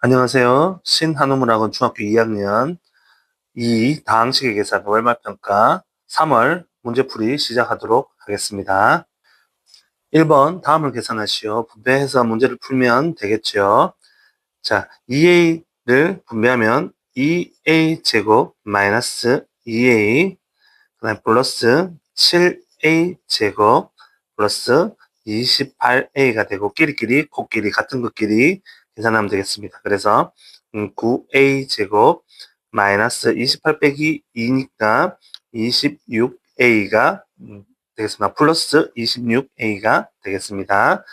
안녕하세요. 신한우물학원 중학교 2학년 2 다항식의 계산 월말평가 3월 문제풀이 시작하도록 하겠습니다. 1번 다음을 계산하시오. 분배해서 문제를 풀면 되겠죠. 자, 2a를 분배하면 2a 제곱 마이너스 2a 그 다음에 플러스 7a 제곱 플러스 28a가 되고 끼리끼리 코끼리 같은 것끼리 계산하면 되겠습니다. 그래서 9a 제곱 마이너스 28 빼기 2니까 26a가 되겠습니다. 플러스 26a가 되겠습니다.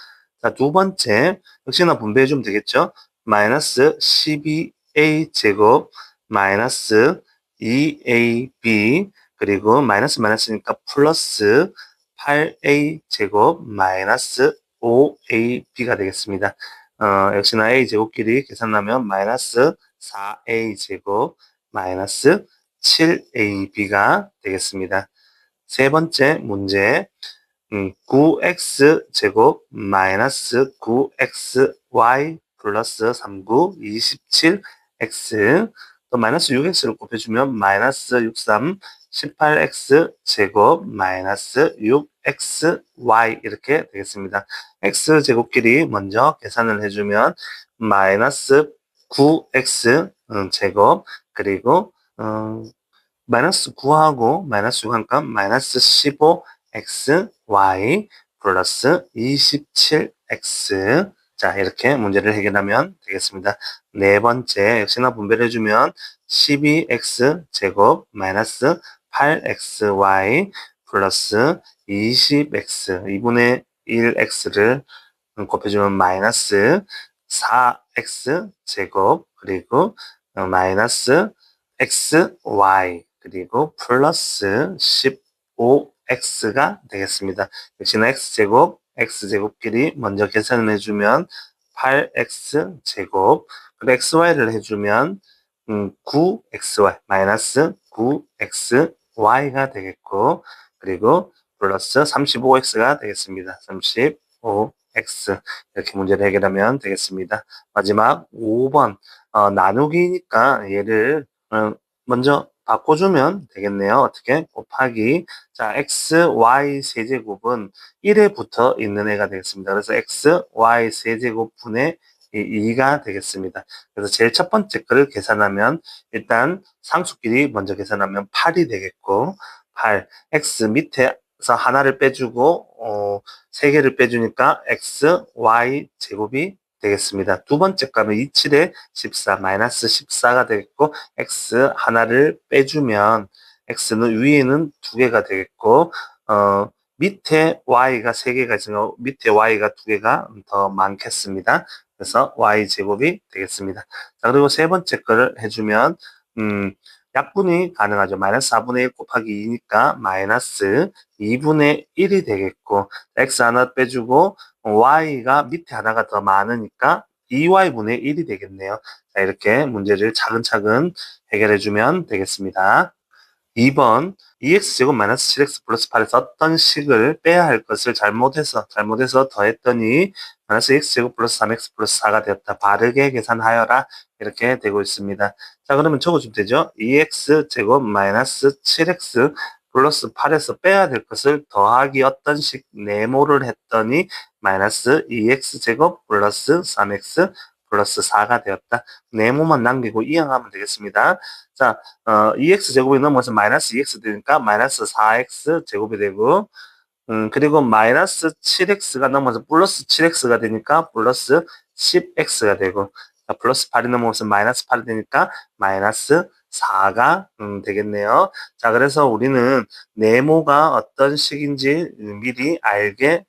자, 두 번째 역시나 분배해주면 되겠죠. 마이너스 12a 제곱 마이너스 2ab 그리고 마이너스 마이너스니까 플러스 8a 제곱 마이너스 5ab가 되겠습니다. 역시나 a 제곱끼리 계산하면 마이너스 4a 제곱 마이너스 7ab가 되겠습니다. 세 번째 문제 9x 제곱 마이너스 9xy 플러스 39 27x 또 마이너스 6x를 곱해주면 마이너스 63 18x 제곱 마이너스 6xy 이렇게 되겠습니다. x 제곱끼리 먼저 계산을 해주면 마이너스 9x 제곱 그리고 마이너스 9하고 마이너스 6 하니까 마이너스 15xy 플러스 27x 자 이렇게 문제를 해결하면 되겠습니다. 네 번째 역시나 분배를 해주면 12x 제곱 마이너스 8xy 플러스 20x 2분의 1x를 곱해주면 마이너스 4x 제곱 그리고 마이너스 xy 그리고 플러스 15x가 되겠습니다. 역시나 x제곱끼리 먼저 계산을 해주면 8x제곱 그리고 xy를 해주면 9xy 마이너스 9xy가 되겠고 그리고 플러스 35x가 되겠습니다. 35x 이렇게 문제를 해결하면 되겠습니다. 마지막 5번 나누기니까 얘를 먼저 바꿔주면 되겠네요. 어떻게? 곱하기 자 x, y 세제곱은 1에 붙어 있는 애가 되겠습니다. 그래서 x, y 세제곱분의 2가 되겠습니다. 그래서 제일 첫 번째 거를 계산하면 일단 상수끼리 먼저 계산하면 8이 되겠고 8, x 밑에서 하나를 빼주고 3개를 빼주니까 x, y 제곱이 되겠습니다. 두 번째 값은 27에 14, 마이너스 14가 되겠고 x 하나를 빼주면 x는 위에는 2개가 되겠고 밑에 y가 3개가 있으면 밑에 y가 2개가 더 많겠습니다. 그래서 y제곱이 되겠습니다. 자, 그리고 세 번째 거를 해주면 약분이 가능하죠. 마이너스 4분의 1 곱하기 2니까 마이너스 2분의 1이 되겠고 x 하나 빼주고 y가 밑에 하나가 더 많으니까 2y분의 1이 되겠네요. 자, 이렇게 문제를 차근차근 해결해주면 되겠습니다. 2번 2x제곱 마이너스 7x 플러스 8에서 어떤 식을 빼야 할 것을 잘못해서 더했더니 마이너스 x제곱 플러스 3x 플러스 4가 되었다. 바르게 계산하여라. 이렇게 되고 있습니다. 자, 그러면 적어주면 되죠. 2x제곱 마이너스 7x 플러스 8에서 빼야 될 것을 더하기 어떤 식 네모를 했더니 마이너스 2x제곱 플러스 3x 플러스 4가 되었다. 네모만 남기고 이항하면 되겠습니다. 자, 2x제곱이 넘어서 마이너스 2x 되니까 마이너스 4x 제곱이 되고 그리고 마이너스 7x가 넘어서 플러스 7x가 되니까 플러스 10x가 되고 자, 플러스 8이 넘어서 마이너스 8이 되니까 마이너스 4가 되겠네요. 자, 그래서 우리는 네모가 어떤 식인지 미리 알게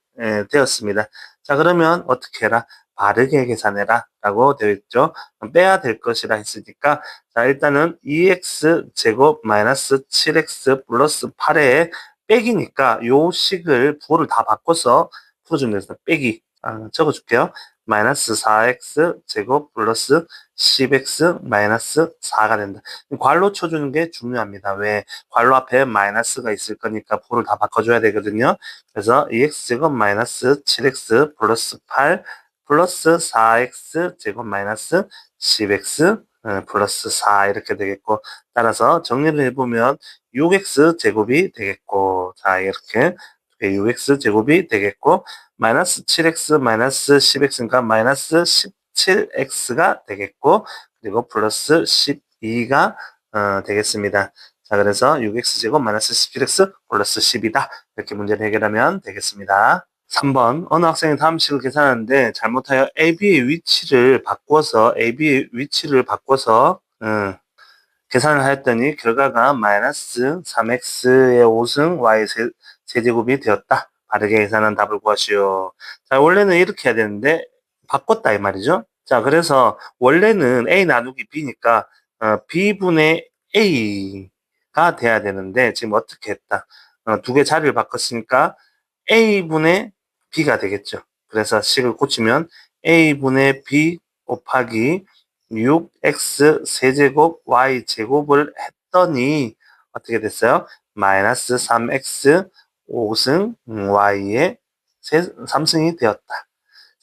되었습니다. 자, 그러면 어떻게 해라? 바르게 계산해라 라고 되어 있죠. 빼야 될 것이라 했으니까 자, 일단은 2x 제곱 마이너스 7x 플러스 8에 빼기니까 요 식을 부호를 다 바꿔서 풀어주면 됩니다. 빼기 적어줄게요. 마이너스 4x 제곱 플러스 10x 마이너스 4가 된다. 괄호 쳐주는 게 중요합니다. 왜? 괄호 앞에 마이너스가 있을 거니까 부호를 다 바꿔줘야 되거든요. 그래서 2x 제곱 마이너스 7x 플러스 8 플러스 4x 제곱 마이너스 10x 플러스 4 이렇게 되겠고, 따라서 정리를 해보면 6x 제곱이 되겠고, 자 이렇게 6x 제곱이 되겠고, 마이너스 7x 마이너스 10x니까 마이너스 17x가 되겠고, 그리고 플러스 12가 되겠습니다. 자, 그래서 6x 제곱 마이너스 17x 플러스 10이다. 이렇게 문제를 해결하면 되겠습니다. 3번, 어느 학생이 다음 식을 계산하는데 잘못하여 AB의 위치를 바꿔서 계산을 하였더니 결과가 마이너스 3x의 5승 y 세제곱이 되었다. 바르게 계산한 답을 구하시오. 자, 원래는 이렇게 해야 되는데 바꿨다 이 말이죠. 자, 그래서 원래는 a 나누기 b니까 b분의 a가 돼야 되는데 지금 어떻게 했다. 두 개 자리를 바꿨으니까 a분의 b가 되겠죠. 그래서 식을 고치면 a분의 b 곱하기 6x 세제곱 y 제곱을 했더니 어떻게 됐어요? 마이너스 3x 5승 y의 3승이 되었다.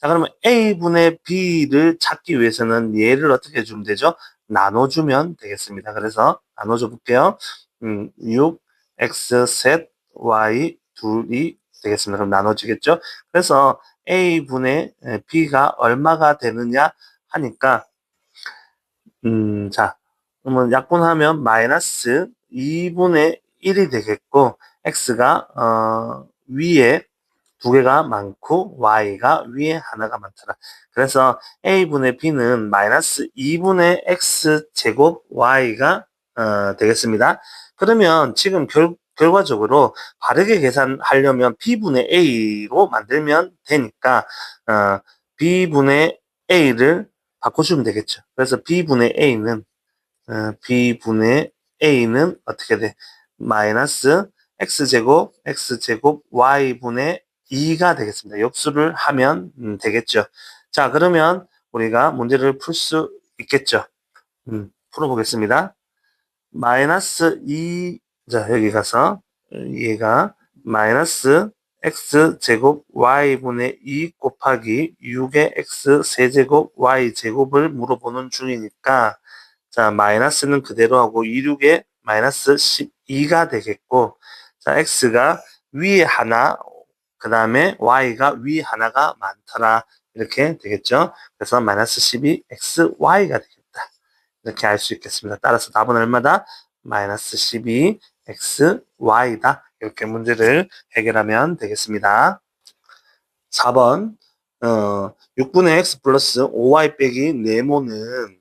자, 그러면 a분의 b를 찾기 위해서는 얘를 어떻게 해주면 되죠? 나눠주면 되겠습니다. 그래서 나눠줘 볼게요. 6x 셋 y 둘이 되겠습니다. 그럼 나눠지겠죠? 그래서 a분의 b가 얼마가 되느냐 하니까 자, 그러면 약분하면 마이너스 2분의 1이 되겠고, x가 위에 두 개가 많고 y가 위에 하나가 많더라. 그래서 a분의 b는 마이너스 2분의 x 제곱 y가 되겠습니다. 그러면 지금 결과적으로 바르게 계산하려면 b분의 a로 만들면 되니까 b분의 a를 바꿔주면 되겠죠. 그래서 b분의 a는 어떻게 돼? 마이너스 x제곱 y분의 2가 되겠습니다. 역수를 하면 되겠죠. 자, 그러면 우리가 문제를 풀 수 있겠죠. 풀어보겠습니다. 마이너스 2, 자, 여기 가서 얘가 마이너스 x제곱 y분의 2 곱하기 6의 x 세제곱 y제곱을 물어보는 중이니까, 자, 마이너스는 그대로 하고 26에 마이너스 12가 되겠고, 자, x가 위에 하나, 그 다음에 y가 위 하나가 많더라. 이렇게 되겠죠. 그래서 마이너스 12 xy가 되겠다. 이렇게 알 수 있겠습니다. 따라서 답은 얼마다? 마이너스 12 xy다. 이렇게 문제를 해결하면 되겠습니다. 4번 6분의 x 플러스 5y 빼기 네모는,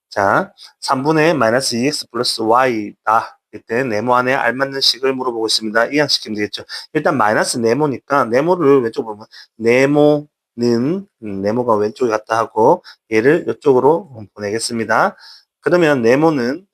자, 3분의 마이너스 2x 플러스 y다. 이때 네모 안에 알맞는 식을 물어보고 있습니다. 이항시키면 되겠죠. 일단 마이너스 네모니까 네모를 왼쪽으로 보면 네모는 네모가 왼쪽에 갔다 하고 얘를 이쪽으로 보내겠습니다. 그러면 네모는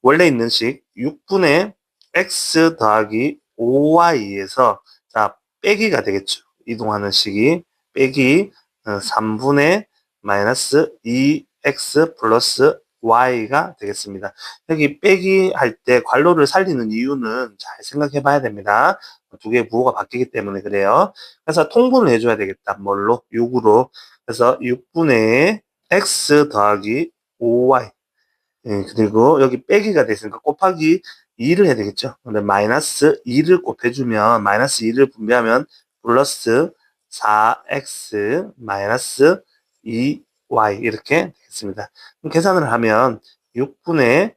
원래 있는 식 6분의 x 더하기 5y에서 자 빼기가 되겠죠. 이동하는 식이 빼기 3분의 마이너스 2x 플러스 y가 되겠습니다. 여기 빼기 할 때 괄호를 살리는 이유는 잘 생각해 봐야 됩니다. 두 개의 부호가 바뀌기 때문에 그래요. 그래서 통분을 해줘야 되겠다. 뭘로? 6으로. 그래서 6분의 x 더하기 5y. 그리고 여기 빼기가 됐으니까 곱하기 2를 해야 되겠죠. 근데 마이너스 2를 곱해주면, 마이너스 2를 분배하면 플러스 4x 마이너스 2y 이렇게 되겠습니다. 그럼 계산을 하면 6분의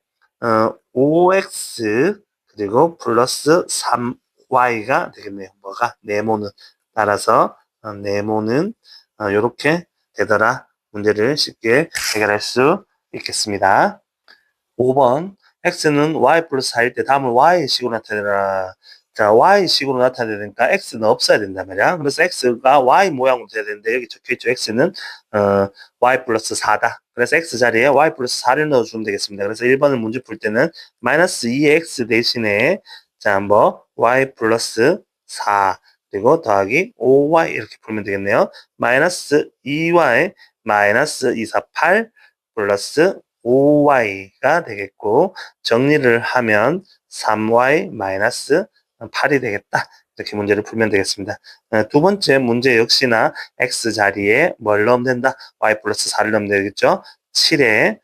5x 그리고 플러스 3y가 되겠네요. 뭐가? 네모는. 따라서 네모는 이렇게 되더라. 문제를 쉽게 해결할 수 있겠습니다. 5번 x는 y 플러스 4일 때 다음을 y식으로 나타내라. 자, y식으로 나타내야 되니까 x는 없어야 된단 말이야. 그래서 x가 y 모양으로 돼야 되는데 여기 적혀있죠. x는 y 플러스 4다. 그래서 x 자리에 y 플러스 4를 넣어주면 되겠습니다. 그래서 1번을 문제 풀 때는 마이너스 2x 대신에 자, 뭐 y 플러스 4 그리고 더하기 5y 이렇게 풀면 되겠네요. 마이너스 2y 마이너스 248 플러스 5y가 되겠고 정리를 하면 3y 마이너스 8이 되겠다. 이렇게 문제를 풀면 되겠습니다. 두 번째 문제 역시나 x 자리에 뭘 넣으면 된다? y 플러스 4를 넣으면 되겠죠? 7에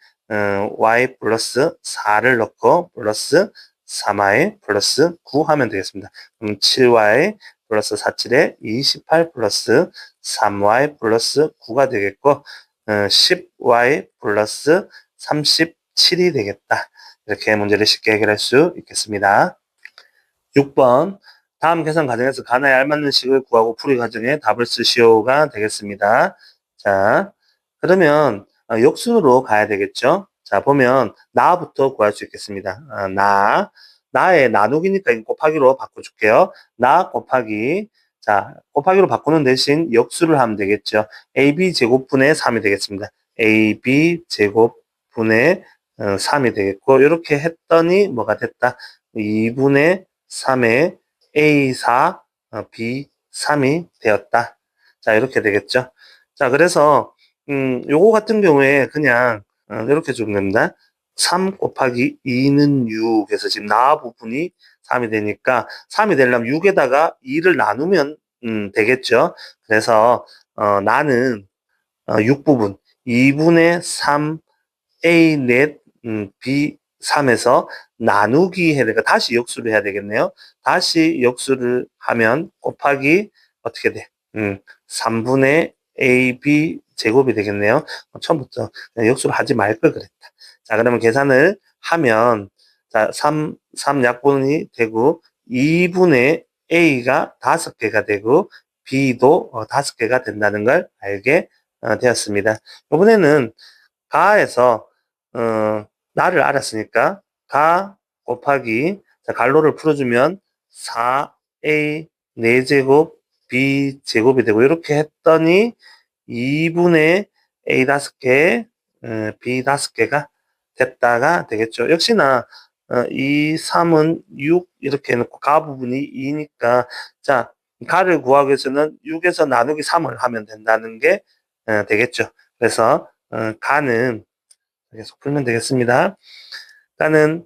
y 플러스 4를 넣고 플러스 3y 플러스 9 하면 되겠습니다. 그럼 7y 플러스 4, 7에 28 플러스 3y 플러스 9가 되겠고 10y 플러스 37이 되겠다. 이렇게 문제를 쉽게 해결할 수 있겠습니다. 6번 다음 계산 과정에서 가나에 알맞는 식을 구하고 풀이 과정에 답을 쓰시오가 되겠습니다. 자, 그러면 역순으로 가야 되겠죠. 자, 보면 나부터 구할 수 있겠습니다. 나의 나누기니까 이거 곱하기로 바꿔줄게요. 나 곱하기, 자, 곱하기로 바꾸는 대신 역수를 하면 되겠죠. AB 제곱분의 3이 되겠습니다. AB 제곱분의 3이 되겠고, 이렇게 했더니 뭐가 됐다? 2분의 3의 A4, B3이 되었다. 자, 이렇게 되겠죠. 자, 그래서, 요거 같은 경우에 그냥, 이렇게 주면 됩니다. 3 곱하기 2는 6. 그래서 지금 나 부분이 3이 되니까, 3이 되려면 6에다가 2를 나누면, 되겠죠. 그래서, 나는, 6부분, 2분의 3, A 넷, B 3에서 나누기 해야 되니까 다시 역수를 해야 되겠네요. 다시 역수를 하면 곱하기 어떻게 돼? 3분의 AB 제곱이 되겠네요. 처음부터 역수를 하지 말 걸 그랬다. 자, 그러면 계산을 하면 자, 3 약분이 되고 2분의 A가 5개가 되고 B도 5개가 된다는 걸 알게 되었습니다. 이번에는 가에서 나를 알았으니까 가 곱하기 자, 갈로를 풀어주면 4a 4제곱 b 제곱이 되고 이렇게 했더니 2분의 a 5개 b 5개가 됐다가 되겠죠. 역시나 이 3은 6 이렇게 해놓고 가 부분이 2니까 자 가를 구하기 위해서는 6에서 나누기 3을 하면 된다는 게 되겠죠. 그래서 가는 계속 풀면 되겠습니다. 가는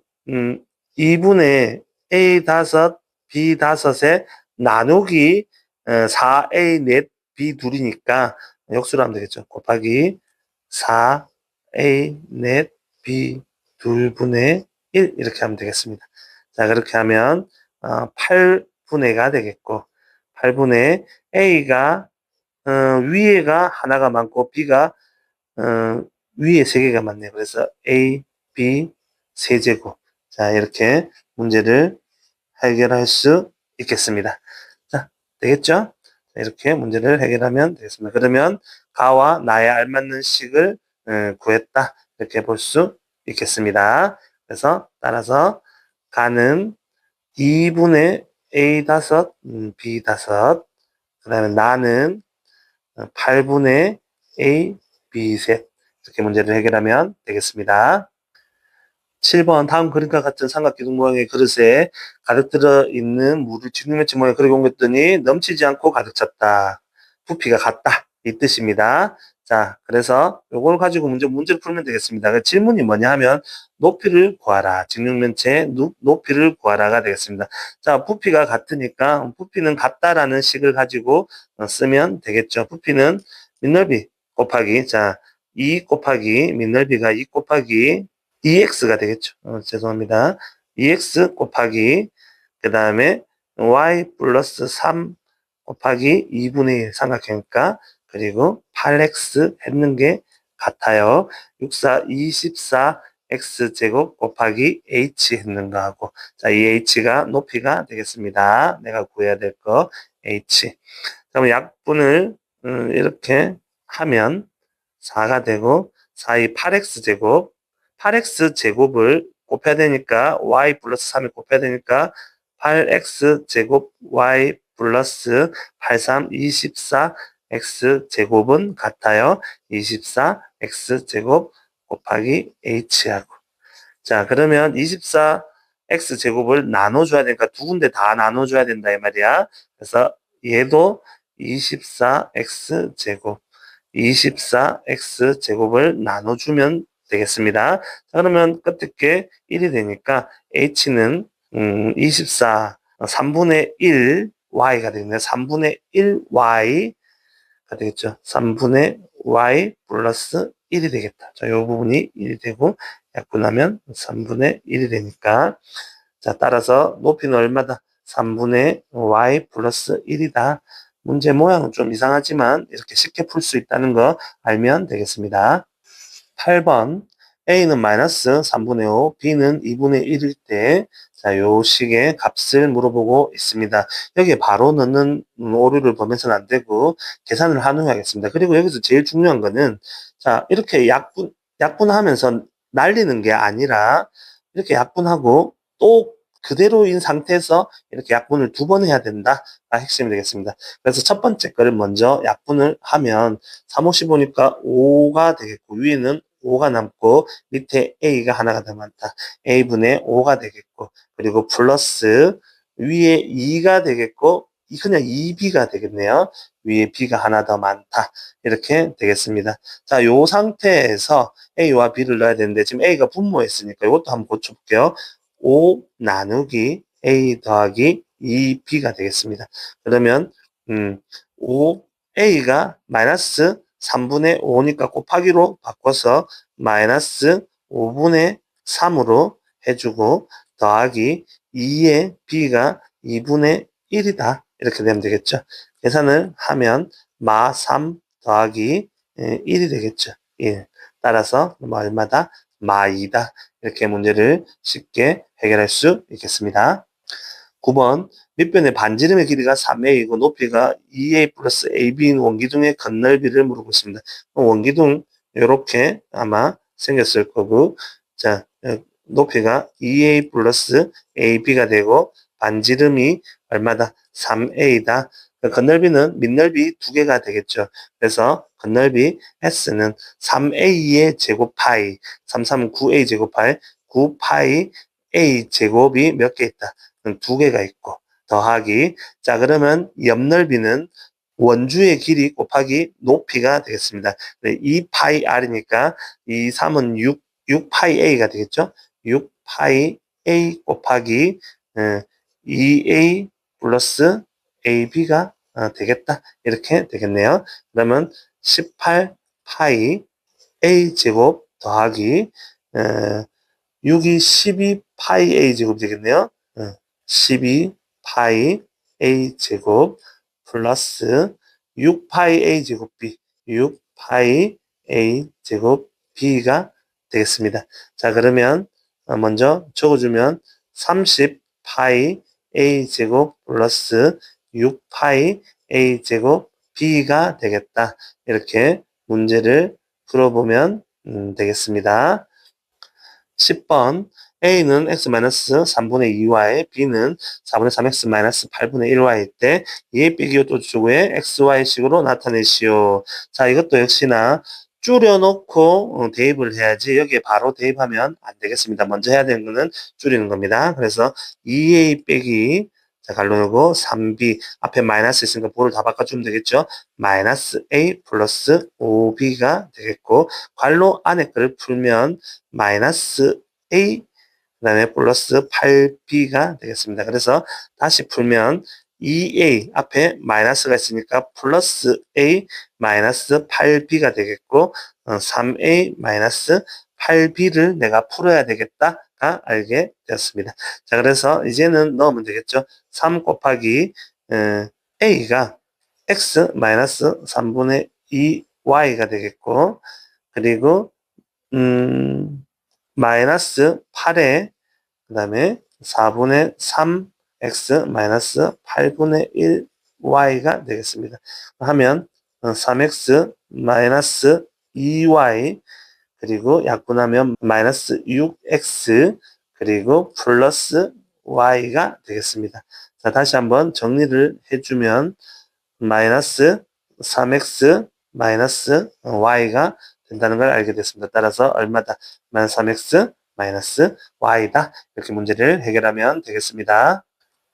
2분의 A 다섯 B 다섯에 나누기 4A 넷 B 둘이니까 역수로 하면 되겠죠. 곱하기 4A 넷 B 둘분의 1 이렇게 하면 되겠습니다. 자, 그렇게 하면 8분의가 되겠고 8분의 A가 위에가 하나가 많고 B가 위에 3개가 많네요. 그래서 A, B 세제곱. 자, 이렇게 문제를 해결할 수 있겠습니다. 자, 되겠죠? 이렇게 문제를 해결하면 되겠습니다. 그러면 가와 나에 알맞는 식을 구했다. 이렇게 볼 수 있겠습니다. 그래서 따라서 가는 2분의 A 다섯, B 다섯. 그 다음에 나는 8분의 A, B 셋. 이렇게 문제를 해결하면 되겠습니다. 7번 다음 그림과 같은 삼각기둥 모양의 그릇에 가득 들어있는 물을 직육면체 모양의 그릇에 옮겼더니 넘치지 않고 가득 찼다. 부피가 같다. 이 뜻입니다. 자, 그래서 요걸 가지고 문제를 풀면 되겠습니다. 그 질문이 뭐냐 하면 높이를 구하라. 직육면체의 높이를 구하라가 되겠습니다. 자, 부피가 같으니까 부피는 같다라는 식을 가지고 쓰면 되겠죠. 부피는 밑넓이 곱하기 자, 2 곱하기 밑넓이가 2 곱하기 2x가 되겠죠. 죄송합니다. 2x 곱하기 그 다음에 y 플러스 3 곱하기 2분의 1 삼각형이니까 그리고 8x 했는 게 같아요. 64 24 x제곱 곱하기 h 했는 거하고 자, 이 h가 높이가 되겠습니다. 내가 구해야 될 거 h. 그러면 약분을 이렇게 하면 4가 되고 4이 8x제곱 8x제곱을 곱해야 되니까 y 플러스 3을 곱해야 되니까 8x제곱 y 플러스 83 24x제곱은 같아요. 24x제곱 곱하기 h하고 자 그러면 24x제곱을 나눠줘야 되니까 두 군데 다 나눠줘야 된다 이 말이야. 그래서 얘도 24x제곱 24x제곱을 나눠주면 되겠습니다. 자, 그러면 끝에 게 1이 되니까 h는 24 3분의 1 y가 되겠네요. 3분의 1y가 되겠죠. 3분의 y 플러스 1이 되겠다. 자, 이 부분이 1이 되고 약분하면 3분의 1이 되니까 자, 따라서 높이는 얼마다? 3분의 y 플러스 1이다. 문제 모양은 좀 이상하지만 이렇게 쉽게 풀 수 있다는 거 알면 되겠습니다. 8번 A는 마이너스 3분의 5, B는 2분의 1일 때 자, 요 식의 값을 물어보고 있습니다. 여기에 바로 넣는 오류를 보면서는 안 되고 계산을 한 후에 하겠습니다. 그리고 여기서 제일 중요한 거는 자, 이렇게 약분하면서 날리는 게 아니라 이렇게 약분하고 또 그대로인 상태에서 이렇게 약분을 2번 해야 된다가 핵심이 되겠습니다. 그래서 첫 번째 거를 먼저 약분을 하면 3, 5, 15니까 5가 되겠고 위에는 5가 남고 밑에 A가 하나가 더 많다. A분의 5가 되겠고 그리고 플러스 위에 2가 되겠고 그냥 2B가 되겠네요. 위에 B가 하나 더 많다. 이렇게 되겠습니다. 자, 요 상태에서 A와 B를 넣어야 되는데 지금 A가 분모했으니까 이것도 한번 고쳐볼게요. 5 나누기 A 더하기 2B가 되겠습니다. 그러면 5A가 마이너스 3분의 5니까 곱하기로 바꿔서 마이너스 5분의 3으로 해주고 더하기 2의 B가 2분의 1이다. 이렇게 되면 되겠죠. 계산을 하면 마 3 더하기 1이 되겠죠. 1. 따라서 얼마다? 마 2다. 이렇게 문제를 쉽게 해결할 수 있겠습니다. 9번 밑변의 반지름의 길이가 3a이고 높이가 2a 플러스 ab인 원기둥의 건널비를 물어보고 있습니다. 원기둥 이렇게 아마 생겼을 거고 자 높이가 2a 플러스 ab가 되고 반지름이 얼마다? 3a다. 건널비는 밑넓이 2개가 되겠죠. 그래서 건널비 S는 3a의 제곱 파이 3, 3은 9a 제곱 파이 9 파이 a 제곱이 몇 개 있다? 2개가 있고 더하기 자 그러면 옆넓이는 원주의 길이 곱하기 높이가 되겠습니다. 2 파이 r이니까 이 3은 6 파이 a가 되겠죠. 6 파이 a 곱하기 2a 플러스 ab가 되겠다. 이렇게 되겠네요. 그러면 18 파이 a 제곱 더하기 6이 12 파이 a 제곱 되겠네요. 12 파이 a 제곱 플러스 6 파이 a 제곱 b 6 파이 a 제곱 b가 되겠습니다. 자 그러면 먼저 적어주면 30 파이 a 제곱 플러스 6 파이 a 제곱 b가 되겠다. 이렇게 문제를 풀어보면 되겠습니다. 10번 A는 x-3분의 2y, B는 4분의 3x-8분의 1y일 때 2a 빼기 5또 주고의 xy식으로 나타내시오. 자, 이것도 역시나 줄여놓고 대입을 해야지 여기에 바로 대입하면 안 되겠습니다. 먼저 해야 되는 거는 줄이는 겁니다. 그래서 2a 빼기 자, 갈로 넣고 3b 앞에 마이너스 있으니까 볼을 다 바꿔주면 되겠죠. 마이너스 a 플러스 5b가 되겠고 괄호 안에 거를 풀면 마이너스 a 그 다음에 플러스 8b가 되겠습니다. 그래서 다시 풀면 2a 앞에 마이너스가 있으니까 플러스 a 마이너스 8b가 되겠고 3a 마이너스 8b를 내가 풀어야 되겠다가 알게 되었습니다. 자 그래서 이제는 넣으면 되겠죠. 3 곱하기 a가 x 마이너스 3분의 2y가 되겠고 그리고 마이너스 8에 그 다음에 4분의 3x 마이너스 8분의 1y가 되겠습니다. 하면 3x 마이너스 2y 그리고 약분하면 마이너스 6x 그리고 플러스 y가 되겠습니다. 자 다시 한번 정리를 해주면 마이너스 3x 마이너스 y가 된다는 걸 알게 됐습니다. 따라서 얼마다? 마이너스 3x 마이너스 y다. 이렇게 문제를 해결하면 되겠습니다.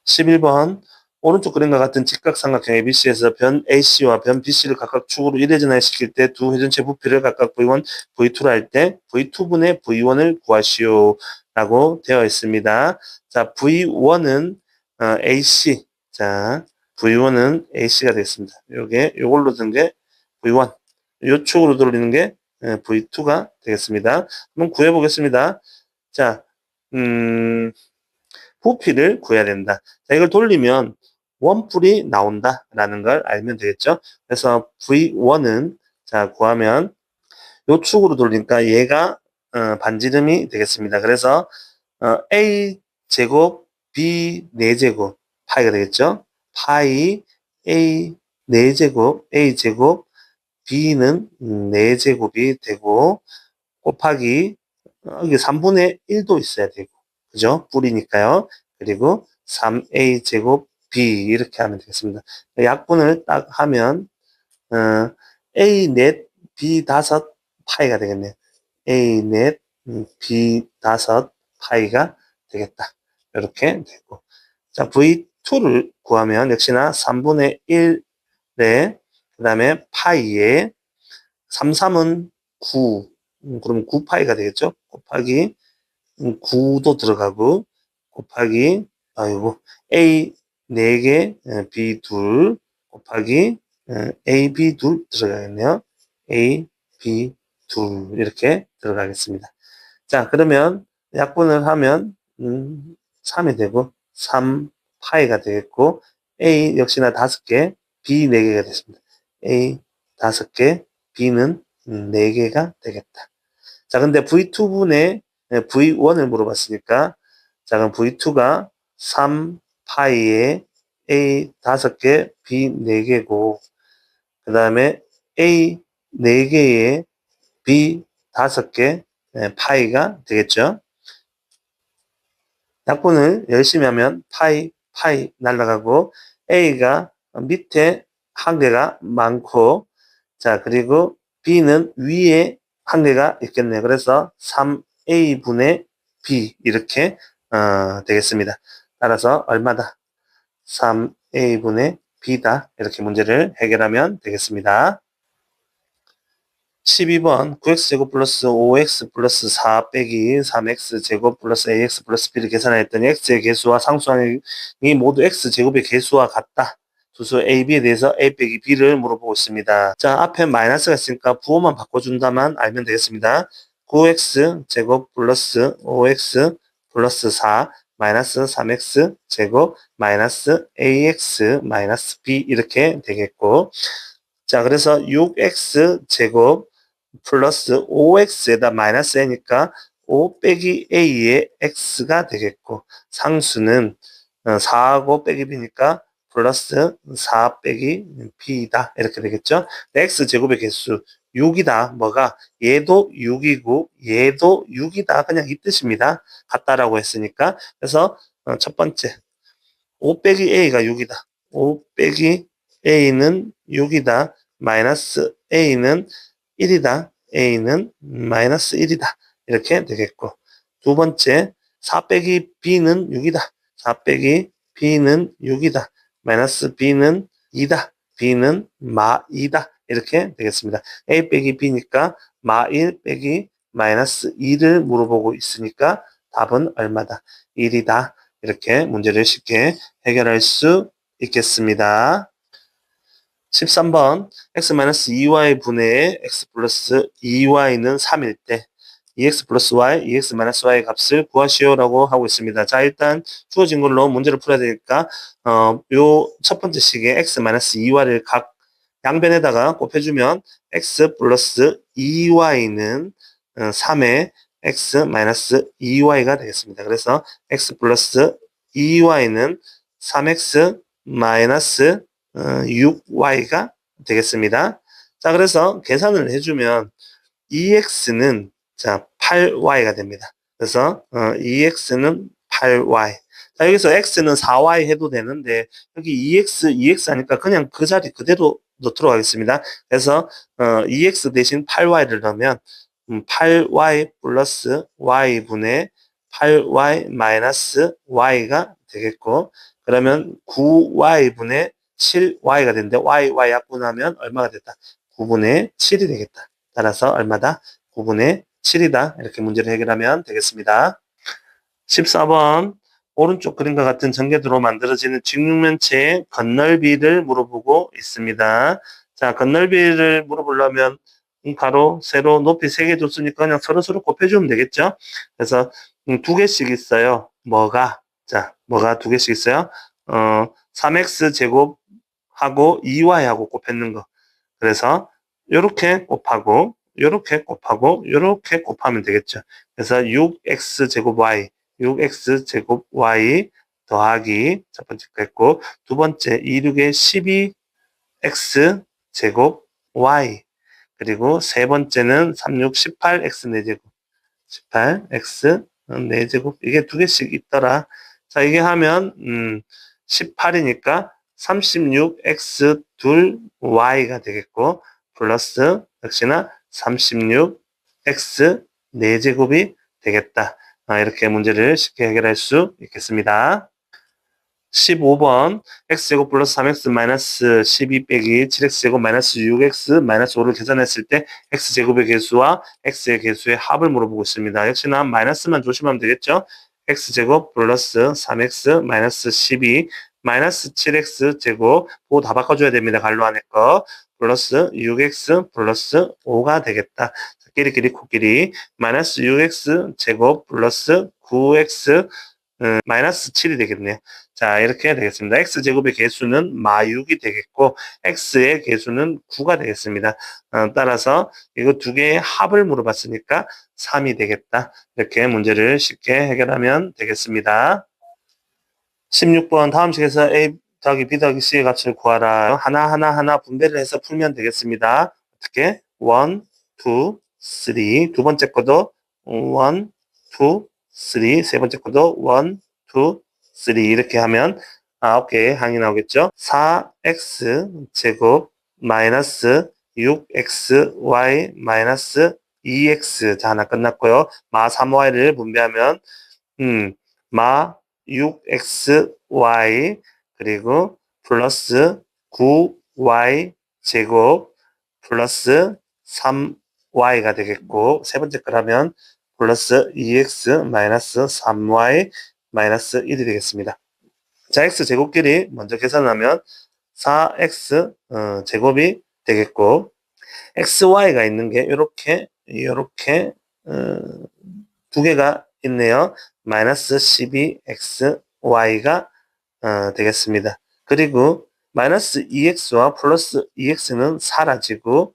11번 오른쪽 그림과 같은 직각삼각형 ABC에서 변 AC와 변 BC를 각각 축으로 1회 전환시킬 때 두 회전체 부피를 각각 V1, V2로 할 때 V2분의 V1을 구하시오 라고 되어 있습니다. 자, V1은 AC. 자, V1은 AC가 되겠습니다. 요걸로 든 게 V1. 요 축으로 돌리는 게 V2가 되겠습니다. 한번 구해보겠습니다. 자, 부피를 구해야 된다. 자, 이걸 돌리면 원뿔이 나온다라는 걸 알면 되겠죠? 그래서 V1은 자, 구하면 요 축으로 돌리니까 얘가 반지름이 되겠습니다. 그래서 A 제곱 B 4제곱 파이가 되겠죠? 파이 A 4제곱 A 제곱 B는 4제곱이 되고 곱하기 여기 3분의 1도 있어야 되고 그죠? 뿔이니까요. 그리고 3A 제곱 B 이렇게 하면 되겠습니다. 약분을 딱 하면 어, A 넷 B 다섯 파이가 되겠네요. A 넷 B 다섯 파이가 되겠다. 이렇게 되고 자 V2를 구하면 역시나 3분의 1에 그 다음에 파이에 3, 3은 9 그럼 9파이가 되겠죠? 곱하기 9도 들어가고 곱하기 아이고 A 4개 B 둘 곱하기 A, B 둘 들어가겠네요. A, B 둘 이렇게 들어가겠습니다. 자 그러면 약분을 하면 3이 되고 3파이가 되겠고 A 역시나 5개 B 4개가 됐습니다. A 5개 B는 4개가 되겠다. 자, 근데 V2분의 V1을 물어봤으니까, 자, 그럼 V2가 3파이에 A 5개, B 4개고, 그 다음에 A 4개에 B 5개 파이가 되겠죠. 약분을 열심히 하면 파이 날아가고, A가 밑에 한 개가 많고, 자, 그리고 B는 위에 한 개가 있겠네요. 그래서 3A분의 B 이렇게 되겠습니다. 따라서 얼마다? 3A분의 B다. 이렇게 문제를 해결하면 되겠습니다. 12번 9x제곱 플러스 5x 플러스 4 빼기 3x제곱 플러스 ax 플러스 b를 계산했더니 x의 개수와 상수항이 모두 x제곱의 개수와 같다. 수수 A, B에 대해서 A 빼기 B를 물어보고 있습니다. 자, 앞에 마이너스가 있으니까 부호만 바꿔준다만 알면 되겠습니다. 9x 제곱 플러스 5x 플러스 4 마이너스 3x 제곱 마이너스 ax 마이너스 b 이렇게 되겠고 자, 그래서 6x 제곱 플러스 5x에다 마이너스 a니까 5 빼기 a의 x가 되겠고 상수는 4하고 빼기 b니까 플러스 4 빼기 b다 이렇게 되겠죠. x제곱의 개수 6이다. 뭐가 얘도 6이고 얘도 6이다. 그냥 이 뜻입니다. 같다라고 했으니까 그래서 첫 번째 5 빼기 a가 6이다. 5 빼기 a는 6이다. 마이너스 a는 1이다. a는 마이너스 1이다. 이렇게 되겠고 두 번째 4 빼기 b는 6이다. 4 빼기 b는 6이다. 마이너스 b는 2다. b는 마 2다. 이렇게 되겠습니다. a 빼기 b니까 마 1 빼기 마이너스 2를 물어보고 있으니까 답은 얼마다? 1이다. 이렇게 문제를 쉽게 해결할 수 있겠습니다. 13번 x-2y 분의 x 플러스 2y는 3일 때 2x 플러스 y, 2x 마이너스 y의 값을 구하시오라고 하고 있습니다. 자, 일단 주어진 걸로 문제를 풀어야 되니까 요 첫 번째 식에 x 마이너스 2y를 각 양변에다가 곱해주면 x 플러스 2y는 3의 x 마이너스 2y가 되겠습니다. 그래서 x 플러스 2y는 3x 마이너스 6y가 되겠습니다. 자, 그래서 계산을 해주면 2x는 자 8y가 됩니다. 그래서 2x는 8y. 자, 여기서 x는 4y 해도 되는데 여기 2x 하니까 그냥 그 자리 그대로 넣도록 하겠습니다. 그래서 2x 대신 8y를 넣으면 8y 플러스 y분의 8y 마이너스 y가 되겠고 그러면 9y분의 7y가 되는데 y 약분하면 얼마가 됐다? 9분의 7이 되겠다. 따라서 얼마다? 9분의 7이다. 이렇게 문제를 해결하면 되겠습니다. 14번 오른쪽 그림과 같은 전개도로 만들어지는 직육면체의 겉넓이를 물어보고 있습니다. 자, 겉넓이를 물어보려면 이 가로, 세로, 높이 3개 줬으니까 그냥 서로서로 곱해주면 되겠죠? 그래서 2개씩 있어요. 뭐가 2개씩 있어요? 3x 제곱하고 2y하고 곱했는 거. 그래서 요렇게 곱하고 요렇게 곱하고 요렇게 곱하면 되겠죠. 그래서 6x 제곱 y 6x 제곱 y 더하기 첫 번째 거 했고 두 번째 2, 6에 12x 제곱 y 그리고 세 번째는 3, 6, 18x 4제곱 18x 4제곱 이게 2개씩 있더라. 자 이게 하면 18이니까 36x 2 y가 되겠고 플러스 역시나 36x 4제곱이 되겠다. 이렇게 문제를 쉽게 해결할 수 있겠습니다. 15번 x제곱 플러스 3x 마이너스 12 빼기 7x제곱 마이너스 6x 마이너스 5를 계산했을 때 x제곱의 개수와 x의 개수의 합을 물어보고 있습니다. 역시나 마이너스만 조심하면 되겠죠. x제곱 플러스 3x 마이너스 12 마이너스 7x 제곱 그거 다 바꿔줘야 됩니다. 갈로 안에 거 플러스 6x 플러스 5가 되겠다. 끼리끼리 코끼리 마이너스 6x 제곱 플러스 9x 마이너스 7이 되겠네요. 자, 이렇게 되겠습니다. x제곱의 개수는 마6이 되겠고 x의 개수는 9가 되겠습니다. 따라서 이거 두 개의 합을 물어봤으니까 3이 되겠다. 이렇게 문제를 쉽게 해결하면 되겠습니다. 16번 다음 식에서 a 더하기 b 더하기 c의 값을 구하라. 하나 분배를 해서 풀면 되겠습니다. 어떻게? 1, 2, 3 두 번째 거도 1, 2, 3 세 번째 거도 1, 2, 3 이렇게 하면 9개의 항이 나오겠죠. 4x 제곱 마이너스 6xy 마이너스 2x 자 하나 끝났고요. 마 3y를 분배하면 마 6xy 그리고 플러스 9y 제곱 플러스 3y가 되겠고 세 번째 거라면 플러스 2x 마이너스 3y 마이너스 1이 되겠습니다. 자, x 제곱끼리 먼저 계산하면 4x 제곱이 되겠고 xy가 있는 게 이렇게 두 개가 있네요. 마이너스 12xy가 되겠습니다. 그리고 마이너스 2x와 플러스 2x는 사라지고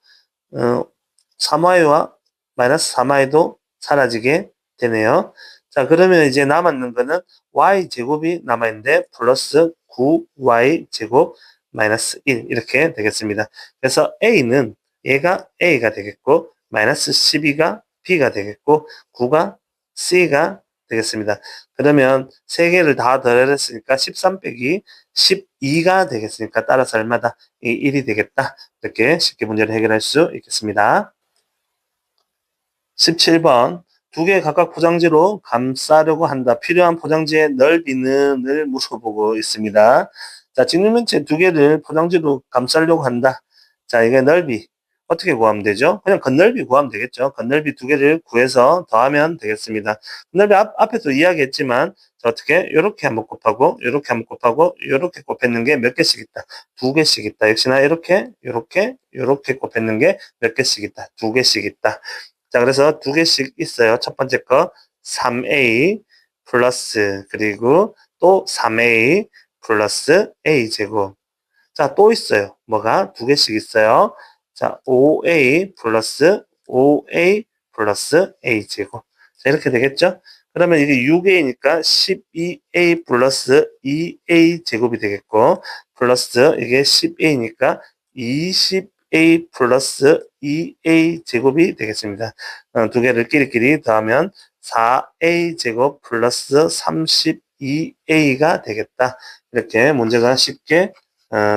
3y와 마이너스 3y도 사라지게 되네요. 자, 그러면 이제 남았는 거는 y제곱이 남아있는데 플러스 9y제곱 마이너스 1 이렇게 되겠습니다. 그래서 a는 얘가 a가 되겠고 마이너스 12가 b가 되겠고 9가 c가 되겠습니다. 그러면 3개를 다 더했으니까 13 빼기 12가 되겠으니까 따라서 얼마다? 1이 되겠다. 이렇게 쉽게 문제를 해결할 수 있겠습니다. 17번 두 개의 각각 포장지로 감싸려고 한다. 필요한 포장지의 넓이는 을 물어보고 있습니다. 자, 직육면체 두 개를 포장지로 감싸려고 한다. 자, 이게 넓이 어떻게 구하면 되죠? 그냥 겉넓이 구하면 되겠죠. 겉넓이 두 개를 구해서 더하면 되겠습니다. 겉넓이 앞에서 이야기했지만 어떻게 이렇게 한번 곱하고 이렇게 한번 곱하고 이렇게 곱했는 게 몇 개씩 있다. 2개씩 있다. 역시나 이렇게 곱했는 게 몇 개씩 있다. 2개씩 있다. 자, 그래서 2개씩 있어요. 첫 번째 거 3a 플러스 그리고 또 3a 플러스 a 제곱. 자, 또 있어요. 뭐가 2개씩 있어요. 자, 5a 플러스 5a 플러스 a 제곱. 자, 이렇게 되겠죠? 그러면 이게 6a니까 12a 플러스 2a 제곱이 되겠고 플러스 이게 10a니까 20a 플러스 2a 제곱이 되겠습니다. 두 개를 끼리끼리 더하면 4a 제곱 플러스 32a가 되겠다. 이렇게 문제가 쉽게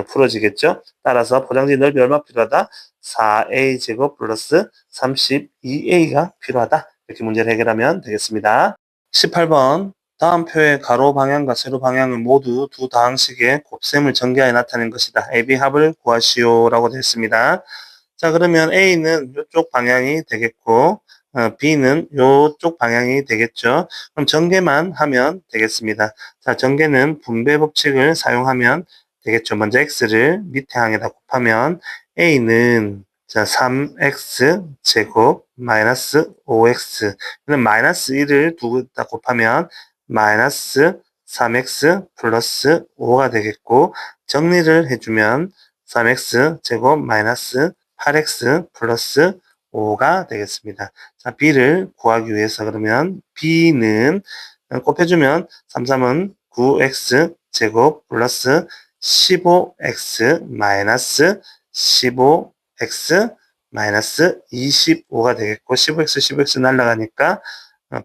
풀어지겠죠. 따라서 포장지 넓이 얼마 필요하다? 4a 제곱 플러스 32a가 필요하다. 이렇게 문제를 해결하면 되겠습니다. 18번 다음 표의 가로 방향과 세로 방향은 모두 두 다항식의 곱셈을 전개하여 나타낸 것이다. AB 합을 구하시오 라고 되어 있습니다. 자, 그러면 A는 이쪽 방향이 되겠고 B는 요쪽 방향이 되겠죠. 그럼 전개만 하면 되겠습니다. 자, 전개는 분배 법칙을 사용하면 되겠죠. 먼저 x를 밑에 항에다 곱하면 a는 자 3x 제곱 마이너스 5x 그럼 마이너스 1을 두다 곱하면 마이너스 3x 플러스 5가 되겠고 정리를 해주면 3x 제곱 마이너스 8x 플러스 5가 되겠습니다. 자, b를 구하기 위해서 그러면 b는 곱해주면 3, 3은 9x 제곱 플러스 15x 마이너스 15x 마이너스 25가 되겠고 15x 15x 날라가니까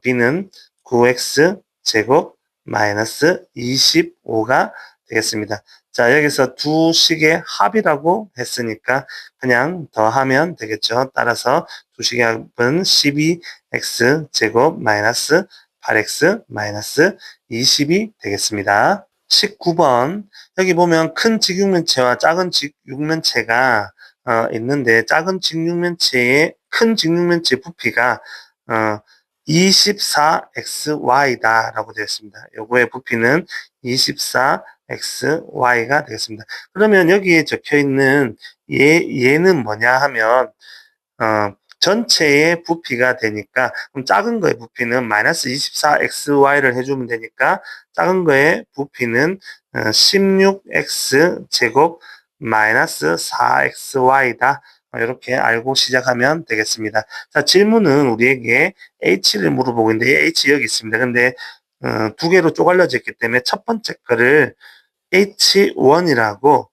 b는 9x 제곱 마이너스 25가 되겠습니다. 자, 여기서 두 식의 합이라고 했으니까 그냥 더하면 되겠죠. 따라서 두 식의 합은 12x 제곱 마이너스 8x 마이너스 20이 되겠습니다. 19번 여기 보면 큰 직육면체와 작은 직육면체가 있는데 작은 직육면체의 큰 직육면체 부피가 24xy다 라고 되어 있습니다. 요거의 부피는 24xy가 되겠습니다. 그러면 여기에 적혀 있는 얘는 뭐냐 하면 전체의 부피가 되니까 그럼 작은 거의 부피는 마이너스 24xy를 해주면 되니까 작은 거의 부피는 16x 제곱 마이너스 4xy다. 이렇게 알고 시작하면 되겠습니다. 자, 질문은 우리에게 h를 물어보고 있는데 h 여기 있습니다. 근데 두 개로 쪼갈려져 있기 때문에 첫 번째 거를 h1이라고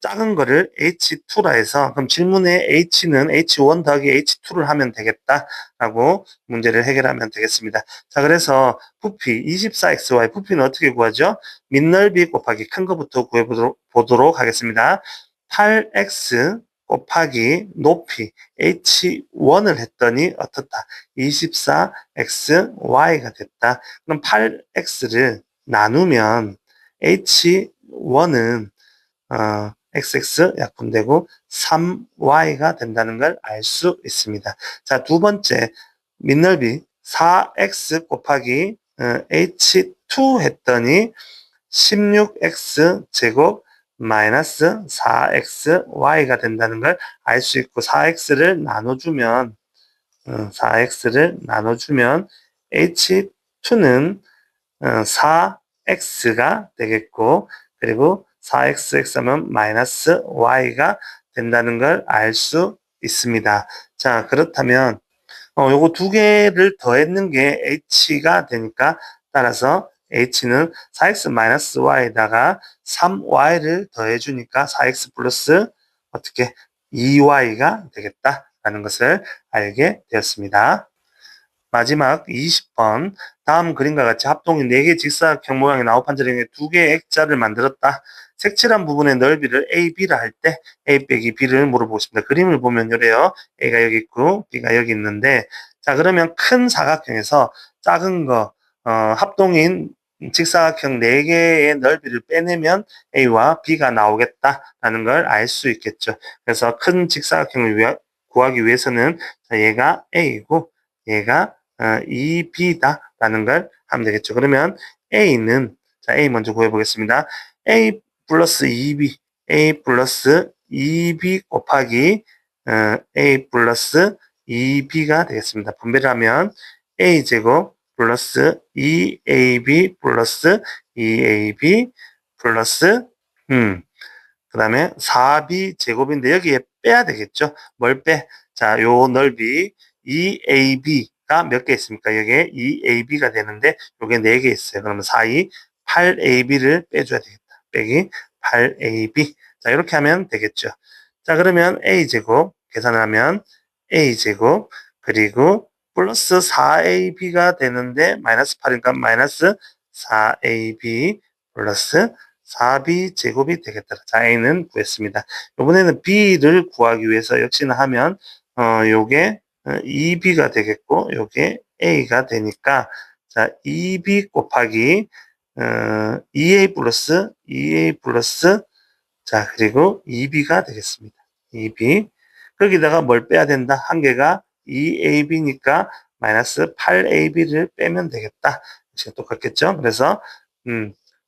작은 거를 H2라 해서 그럼 질문에 H는 H1 더하기 H2를 하면 되겠다라고 문제를 해결하면 되겠습니다. 자, 그래서 부피 24xy 부피는 어떻게 구하죠? 밑넓이 곱하기 큰 거부터 구해보도록 하겠습니다. 8x 곱하기 높이 H1을 했더니 어떻다? 24xy가 됐다. 그럼 8x를 나누면 H1은 XX 약분되고 3Y가 된다는 걸 알 수 있습니다. 자, 두 번째 밑넓이 4X 곱하기 H2 했더니 16X 제곱 마이너스 4XY가 된다는 걸 알 수 있고 4X를 나눠주면 H2는 4X가 되겠고 그리고 4x 하면 마이너스 y가 된다는 걸 알 수 있습니다. 자, 그렇다면 요거 두 개를 더했는 게 h가 되니까 따라서 h는 4x 마이너스 y에다가 3y를 더해주니까 4x 플러스 어떻게 2y가 되겠다라는 것을 알게 되었습니다. 마지막 20번 다음 그림과 같이 합동이 4개 직사각형 모양의 나우판자령에 2개의 액자를 만들었다. 색칠한 부분의 넓이를 A, B라 할 때 A 빼기 B를 물어보고 있습니다. 그림을 보면 이래요. A가 여기 있고 B가 여기 있는데 자 그러면 큰 사각형에서 작은 거 합동인 직사각형 4개의 넓이를 빼내면 A와 B가 나오겠다라는 걸 알 수 있겠죠. 그래서 큰 직사각형을 구하기 위해서는 얘가 A이고 얘가 2B다라는 걸 하면 되겠죠. 그러면 A는 자 A 먼저 구해보겠습니다. A 플러스 2B A 플러스 2B 곱하기 A 플러스 2B가 되겠습니다. 분배를 하면 A제곱 플러스 2AB 플러스 2AB 플러스 그 다음에 4B 제곱인데 여기에 빼야 되겠죠. 뭘 빼? 자, 요 넓이 2AB가 몇 개 있습니까? 여기에 2AB가 되는데 요게 4개 있어요. 그러면 4, 2, 8AB를 빼줘야 되겠다. 빼기 8AB. 자, 이렇게 하면 되겠죠. 자, 그러면 A제곱 계산을 하면 A제곱 그리고 플러스 4AB가 되는데 마이너스 8이니까 마이너스 4AB 플러스 4B 제곱이 되겠다. 자, A는 구했습니다. 이번에는 B를 구하기 위해서 역시나 하면 요게 2B가 되겠고 요게 A가 되니까 자, 2B 곱하기 2A 플러스 자, 그리고 2B가 되겠습니다. 2B. 거기다가 뭘 빼야 된다? 한 개가 2ab니까 마이너스 8ab를 빼면 되겠다. 지금 똑같겠죠? 그래서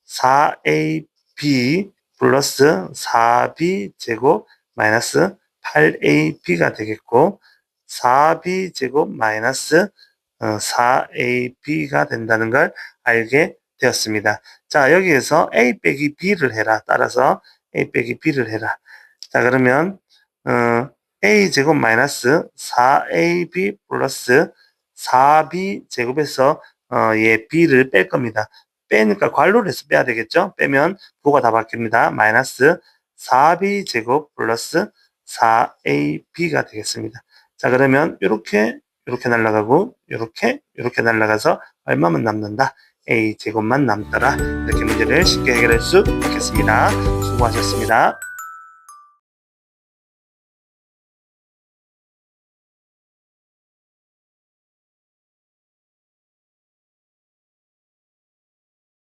4ab 플러스 4b 제곱 마이너스 8ab가 되겠고 4b 제곱 마이너스 4ab가 된다는 걸 알게 되었습니다. 자, 여기에서 a 빼기 b를 해라. 따라서 a 빼기 b를 해라. 자, 그러면 a 제곱 마이너스 4ab 플러스 4b 제곱에서 얘 b를 뺄 겁니다. 빼니까 괄호를 해서 빼야 되겠죠? 빼면 부호가 다 바뀝니다. 마이너스 4b 제곱 플러스 4ab가 되겠습니다. 자, 그러면 이렇게 날아가고 이렇게 날아가서 얼마만 남는다? a 제곱만 남더라. 이렇게 문제를 쉽게 해결할 수 있겠습니다. 수고하셨습니다.